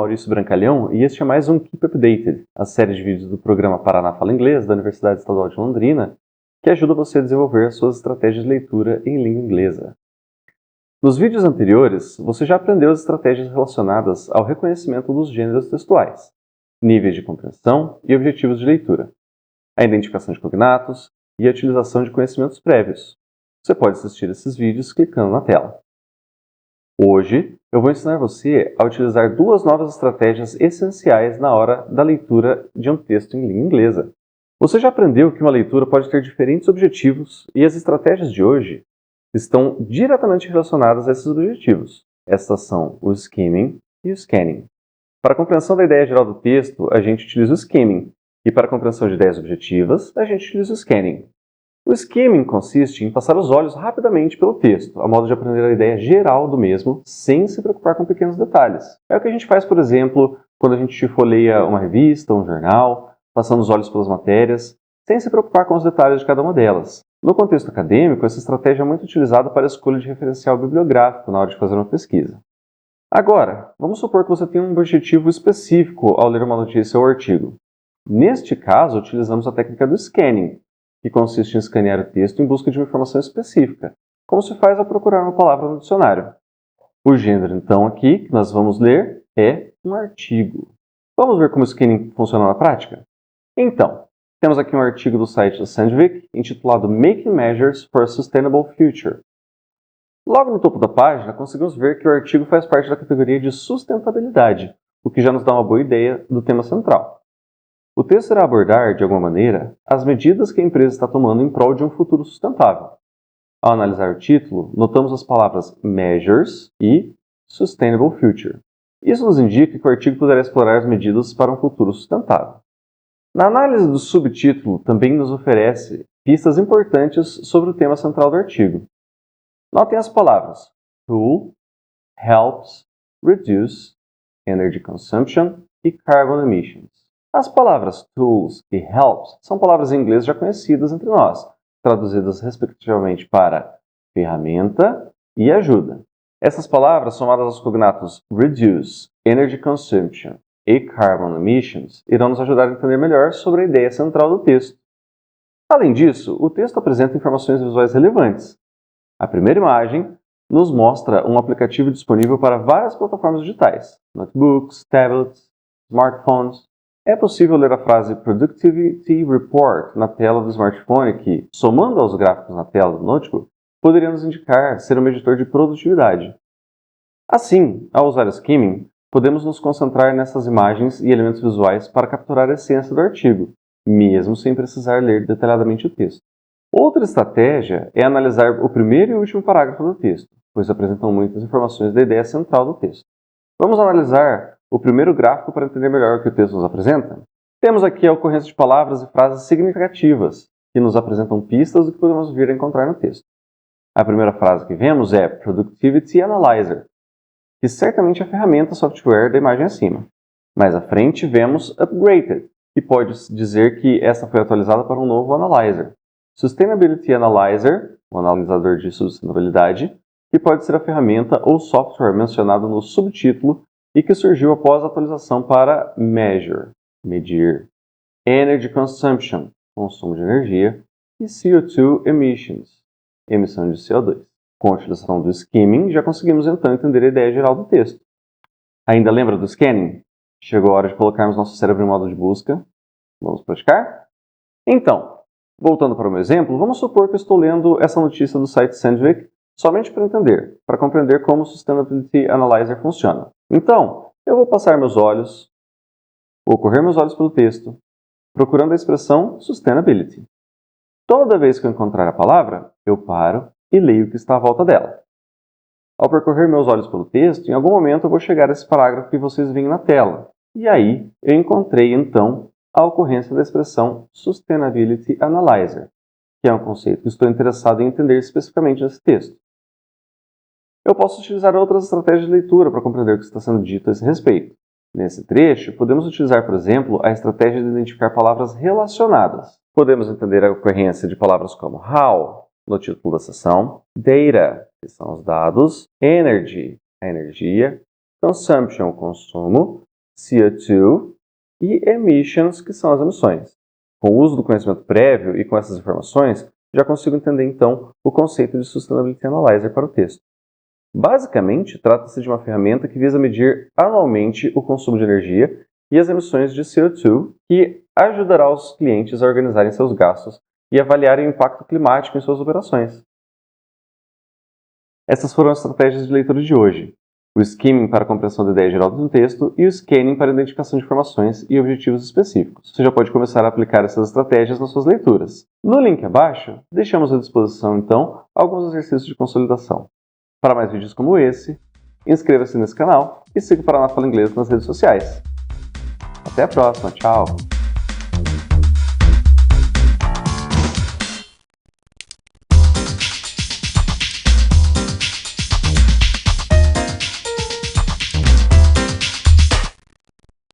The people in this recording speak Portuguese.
Maurício Brancalhão e este é mais um Keep Updated, a série de vídeos do programa Paraná Fala Inglês da Universidade Estadual de Londrina, que ajuda você a desenvolver as suas estratégias de leitura em língua inglesa. Nos vídeos anteriores, você já aprendeu as estratégias relacionadas ao reconhecimento dos gêneros textuais, níveis de compreensão e objetivos de leitura, a identificação de cognatos e a utilização de conhecimentos prévios. Você pode assistir esses vídeos clicando na tela. Hoje, eu vou ensinar você a utilizar duas novas estratégias essenciais na hora da leitura de um texto em língua inglesa. Você já aprendeu que uma leitura pode ter diferentes objetivos e as estratégias de hoje estão diretamente relacionadas a esses objetivos. Estas são o skimming e o scanning. Para a compreensão da ideia geral do texto, a gente utiliza o skimming, e para a compreensão de ideias objetivas, a gente utiliza o scanning. O skimming consiste em passar os olhos rapidamente pelo texto, a modo de aprender a ideia geral do mesmo, sem se preocupar com pequenos detalhes. É o que a gente faz, por exemplo, quando a gente folheia uma revista, um jornal, passando os olhos pelas matérias, sem se preocupar com os detalhes de cada uma delas. No contexto acadêmico, essa estratégia é muito utilizada para a escolha de referencial bibliográfico na hora de fazer uma pesquisa. Agora, vamos supor que você tenha um objetivo específico ao ler uma notícia ou artigo. Neste caso, utilizamos a técnica do scanning, que consiste em escanear o texto em busca de uma informação específica, como se faz ao procurar uma palavra no dicionário. O gênero, então, aqui, que nós vamos ler, é um artigo. Vamos ver como o scanning funciona na prática? Então, temos aqui um artigo do site do Sandvik, intitulado Making Measures for a Sustainable Future. Logo no topo da página, conseguimos ver que o artigo faz parte da categoria de sustentabilidade, o que já nos dá uma boa ideia do tema central. O texto irá abordar, de alguma maneira, as medidas que a empresa está tomando em prol de um futuro sustentável. Ao analisar o título, notamos as palavras measures e sustainable future. Isso nos indica que o artigo poderá explorar as medidas para um futuro sustentável. Na análise do subtítulo, também nos oferece pistas importantes sobre o tema central do artigo. Notem as palavras tool, helps, reduce, energy consumption e carbon emissions. As palavras tools e helps são palavras em inglês já conhecidas entre nós, traduzidas respectivamente para ferramenta e ajuda. Essas palavras, somadas aos cognatos reduce, energy consumption e carbon emissions, irão nos ajudar a entender melhor sobre a ideia central do texto. Além disso, o texto apresenta informações visuais relevantes. A primeira imagem nos mostra um aplicativo disponível para várias plataformas digitais, notebooks, tablets, smartphones. É possível ler a frase Productivity Report na tela do smartphone que, somando aos gráficos na tela do notebook, poderia nos indicar ser um meditor de produtividade. Assim, ao usar o skimming, podemos nos concentrar nessas imagens e elementos visuais para capturar a essência do artigo, mesmo sem precisar ler detalhadamente o texto. Outra estratégia é analisar o primeiro e último parágrafo do texto, pois apresentam muitas informações da ideia central do texto. Vamos analisar o primeiro gráfico para entender melhor o que o texto nos apresenta. Temos aqui a ocorrência de palavras e frases significativas, que nos apresentam pistas do que podemos vir a encontrar no texto. A primeira frase que vemos é Productivity Analyzer, que certamente é a ferramenta software da imagem acima. Mais à frente vemos Upgraded, que pode dizer que esta foi atualizada para um novo Analyzer. Sustainability Analyzer, o analisador de sustentabilidade, que pode ser a ferramenta ou software mencionado no subtítulo e que surgiu após a atualização para Measure, medir, Energy Consumption, consumo de energia, e CO2 Emissions, emissão de CO2. Com a utilização do skimming, já conseguimos então entender a ideia geral do texto. Ainda lembra do scanning? Chegou a hora de colocarmos nosso cérebro em modo de busca. Vamos praticar? Então, voltando para o meu exemplo, vamos supor que eu estou lendo essa notícia do site Sandvik somente para compreender como o Sustainability Analyzer funciona. Então, eu vou correr meus olhos pelo texto, procurando a expressão Sustainability. Toda vez que eu encontrar a palavra, eu paro e leio o que está à volta dela. Ao percorrer meus olhos pelo texto, em algum momento eu vou chegar a esse parágrafo que vocês veem na tela. E aí, eu encontrei, então, a ocorrência da expressão Sustainability Analyzer, que é um conceito que estou interessado em entender especificamente nesse texto. Eu posso utilizar outras estratégias de leitura para compreender o que está sendo dito a esse respeito. Nesse trecho, podemos utilizar, por exemplo, a estratégia de identificar palavras relacionadas. Podemos entender a ocorrência de palavras como how, no título da seção, data, que são os dados, energy, a energia, consumption, o consumo, CO2 e emissions, que são as emissões. Com o uso do conhecimento prévio e com essas informações, já consigo entender então o conceito de Sustainability Analyzer para o texto. Basicamente, trata-se de uma ferramenta que visa medir anualmente o consumo de energia e as emissões de CO2, que ajudará os clientes a organizarem seus gastos e avaliarem o impacto climático em suas operações. Essas foram as estratégias de leitura de hoje. O skimming para a compreensão da ideia geral do texto e o scanning para a identificação de informações e objetivos específicos. Você já pode começar a aplicar essas estratégias nas suas leituras. No link abaixo, deixamos à disposição, então, alguns exercícios de consolidação. Para mais vídeos como esse, inscreva-se nesse canal e siga o Paraná Fala Inglês nas redes sociais. Até a próxima, tchau!